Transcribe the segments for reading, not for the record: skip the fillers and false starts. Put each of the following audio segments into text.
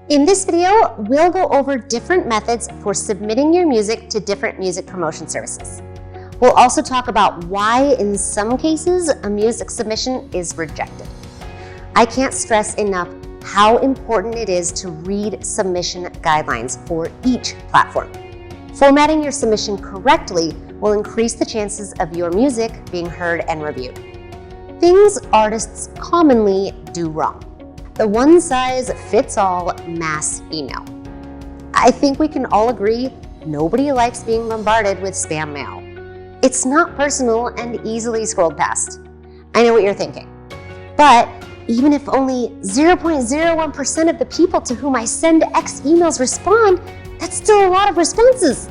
In this video, we'll go over different methods for submitting your music to different music promotion services. We'll also talk about why, in some cases, a music submission is rejected. I can't stress enough how important it is to read submission guidelines for each platform. Formatting your submission correctly will increase the chances of your music being heard and reviewed. Things artists commonly do wrong. The one-size-fits-all mass email. I think we can all agree nobody likes being bombarded with spam mail. It's not personal and easily scrolled past. I know what you're thinking. But even if only 0.01% of the people to whom I send X emails respond, that's still a lot of responses.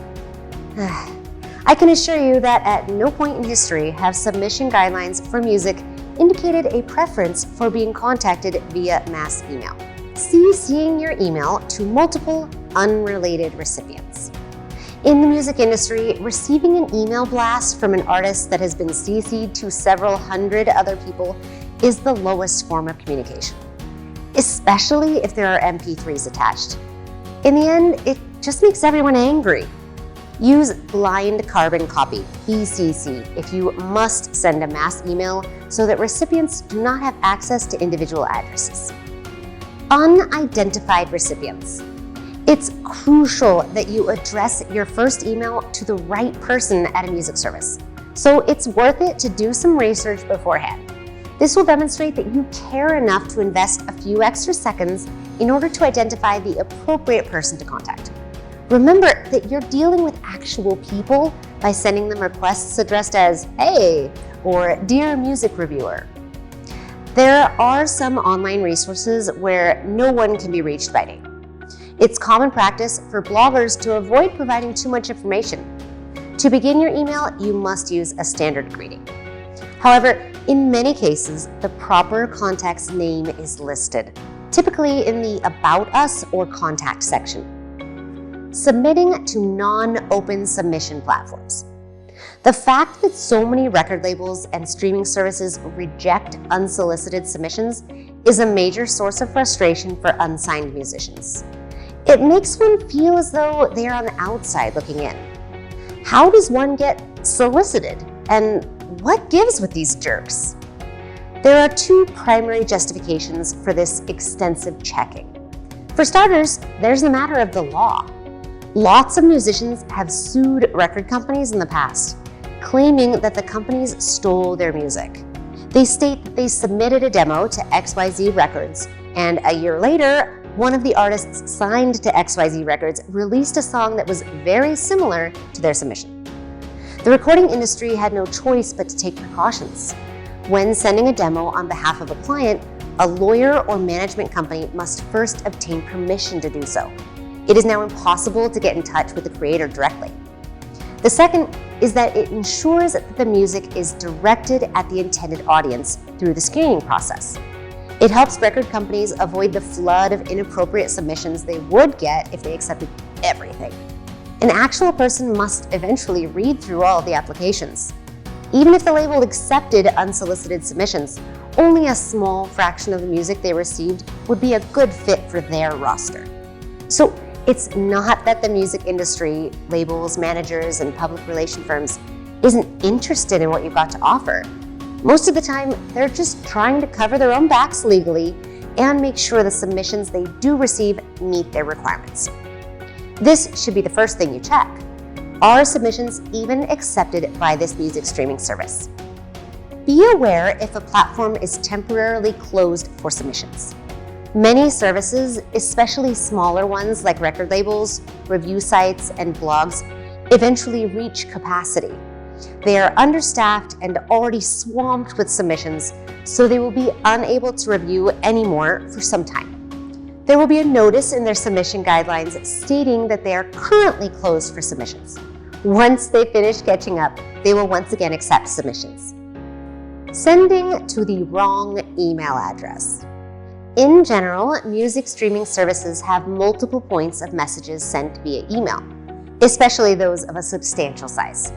I can assure you that at no point in history have submission guidelines for music indicated a preference for being contacted via mass email. CCing your email to multiple unrelated recipients. In the music industry, receiving an email blast from an artist that has been CC'd to several hundred other people is the lowest form of communication, especially if there are MP3s attached. In the end, it just makes everyone angry. Use blind carbon copy, BCC, if you must send a mass email so that recipients do not have access to individual addresses. Unidentified recipients. It's crucial that you address your first email to the right person at a music service, so it's worth it to do some research beforehand. This will demonstrate that you care enough to invest a few extra seconds in order to identify the appropriate person to contact. Remember that you're dealing with actual people by sending them requests addressed as "Hey" or "Dear Music Reviewer." There are some online resources where no one can be reached by name. It's common practice for bloggers to avoid providing too much information. To begin your email, you must use a standard greeting. However, in many cases, the proper contact's name is listed, typically in the About Us or Contact section. Submitting to non-open submission platforms. The fact that so many record labels and streaming services reject unsolicited submissions is a major source of frustration for unsigned musicians. It makes one feel as though they are on the outside looking in. How does one get solicited? And what gives with these jerks? There are two primary justifications for this extensive checking. For starters, there's the matter of the law. Lots of musicians have sued record companies in the past, claiming that the companies stole their music. They state that they submitted a demo to XYZ Records, and a year later, one of the artists signed to XYZ Records released a song that was very similar to their submission. The recording industry had no choice but to take precautions. When sending a demo on behalf of a client, a lawyer or management company must first obtain permission to do so. It is now impossible to get in touch with the creator directly. The second is that it ensures that the music is directed at the intended audience through the screening process. It helps record companies avoid the flood of inappropriate submissions they would get if they accepted everything. An actual person must eventually read through all of the applications. Even if the label accepted unsolicited submissions, only a small fraction of the music they received would be a good fit for their roster. So it's not that the music industry, labels, managers, and public relation firms isn't interested in what you've got to offer. Most of the time, they're just trying to cover their own backs legally and make sure the submissions they do receive meet their requirements. This should be the first thing you check. Are submissions even accepted by this music streaming service? Be aware if a platform is temporarily closed for submissions. Many services, especially smaller ones like record labels, review sites, and blogs, eventually reach capacity. They are understaffed and already swamped with submissions, so they will be unable to review anymore for some time. There will be a notice in their submission guidelines stating that they are currently closed for submissions. Once they finish catching up, they will once again accept submissions. Sending to the wrong email address. In general, music streaming services have multiple points of messages sent via email, especially those of a substantial size.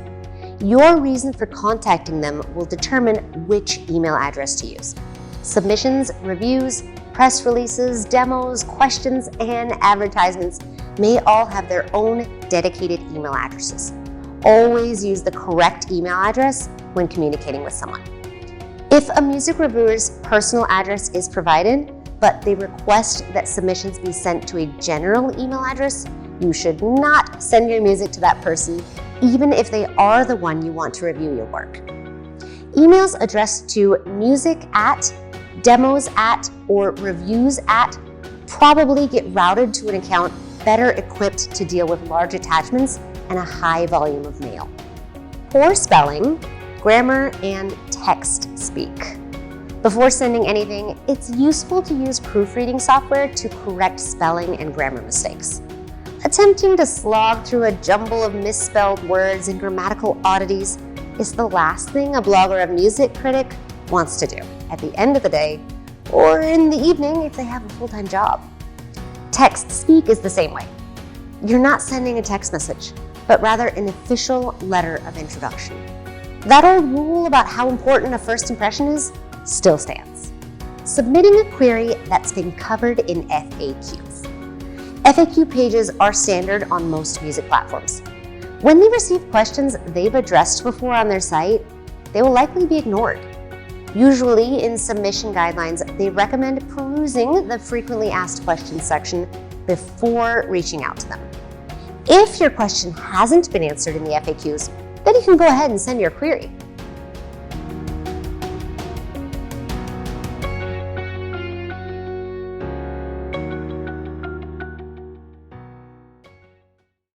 Your reason for contacting them will determine which email address to use. Submissions, reviews, Press releases, demos, questions, and advertisements may all have their own dedicated email addresses. Always use the correct email address when communicating with someone. If a music reviewer's personal address is provided, but they request that submissions be sent to a general email address, you should not send your music to that person, even if they are the one you want to review your work. Emails addressed to music at, demos at, or reviews at probably get routed to an account better equipped to deal with large attachments and a high volume of mail. Poor spelling, grammar, and text speak. Before sending anything, it's useful to use proofreading software to correct spelling and grammar mistakes. Attempting to slog through a jumble of misspelled words and grammatical oddities is the last thing a blogger or music critic wants to do at the end of the day, or in the evening if they have a full-time job. Text speak is the same way. You're not sending a text message, but rather an official letter of introduction. That old rule about how important a first impression is still stands. Submitting a query that's been covered in FAQs. FAQ pages are standard on most music platforms. When they receive questions they've addressed before on their site, they will likely be ignored. Usually in submission guidelines, they recommend perusing the frequently asked questions section before reaching out to them. If your question hasn't been answered in the FAQs, then you can go ahead and send your query.